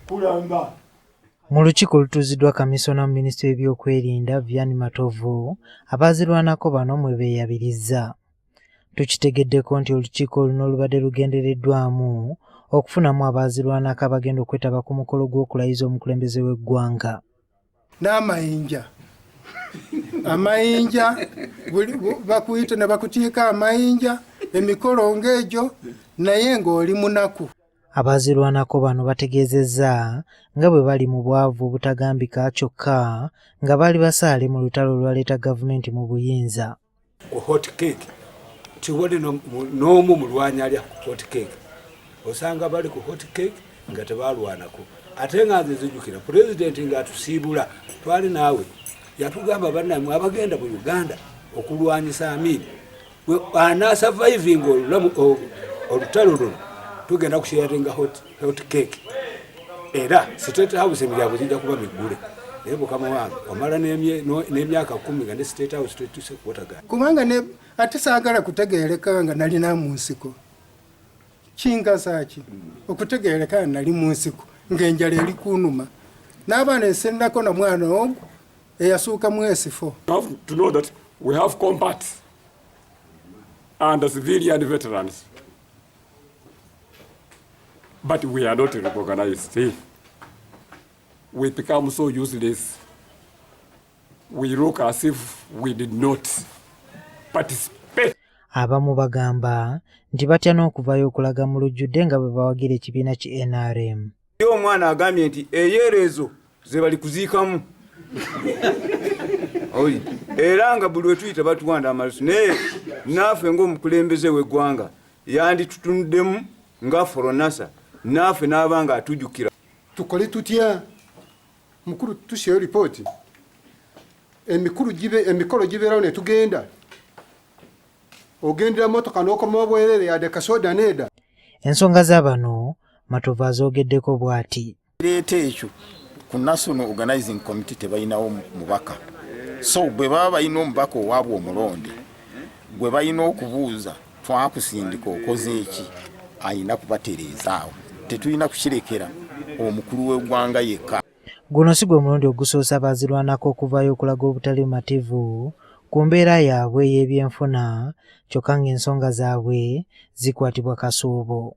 kulamba. Mu lukiiko olutuuziddwa kamisona mu minisitule y'ebyokwerinda Vian Matovu, Abaazirwanako bano mwe beeyabirizza. Tukitegeddeko nti olukiiko luno lubadde lugendereddwamu okufunamu abaazirwanako abagenda okwetaba ku mukolo gw'okulayiza omukulembeze w'eggwanga. N'amayinja amayinja bakuyita ne bakutiika amayinja emikolo ng'egyo naye ng'oli munaku. Abaazirwanako bano bategeezezza nga bwe bali mu bwavu obutagambika kyokka nga bali basaale mu lutalo olwaleeta gavumenti mu buyinza. Ku hot cake tiwali n'omu mulwanyi alya hot cake. Osanga bali ku hot cake nga tebalwanako. Ate nga nze nzijukira pulezidenti ng'atusiibula twali naawe yatugamba bannamwe abagenda mu Uganda okulwanyisa Amin anasurviving olutalo luno tugenda kusharinga hot cake era State House emiryango zijja kuba miggule naye mukama wange omala n'emyaka 10 nga ne State House tetuse kuwotagana kubanga ate saagala kutegeereka nga nalina mu nsiko kingaza ki okutegeereka nali mu nsiko ng'enjala eri kunuma n'abaana ensennako na mwana ogwo eyasuuka mwesifo. To know that we have combat and civilian veterans, but we are not recognized. We become so useless. We look as if we did not participate. Abamu bagamba nti batya n'okuvaayo okulaga mu lujjudde nga bwe bawagira ekibiina ki NRM. Omwana agambye nti eyeerezo ze bali kuziikamu era nga buli wetuyita batuwanda amalusu naye naafe ng'omukulembeze w'eggwanga yanditutunuddemu nga foronasa naafe n'abanga atujjukira. Tukole tutya mukulu tusheyo ripooti emikolo gibeerawo ne tugenda ogendera motoka n'okoma bwerere yadde kasoda needa. Ensonga za bano Matovu azoogeddeko bw'ati. Leeta ekyo ku National Organizing Committee tebalinawo mubaka. So bwe baba balina omubaka owaabwe omulonde gwe balina okubuuza twakusindika okoze eki ayina kubatereezaawo. Tetulina kukirekera omukulu w'eggwanga yekka. Guno si gwe mulundi ogusoose Abaazirwanako okuvaayo okulaga obutali bumativu ku mbeera yaabwe ey'ebyenfuna kyokka ng'ensonga zaabwe zikwatibwa kasuubo.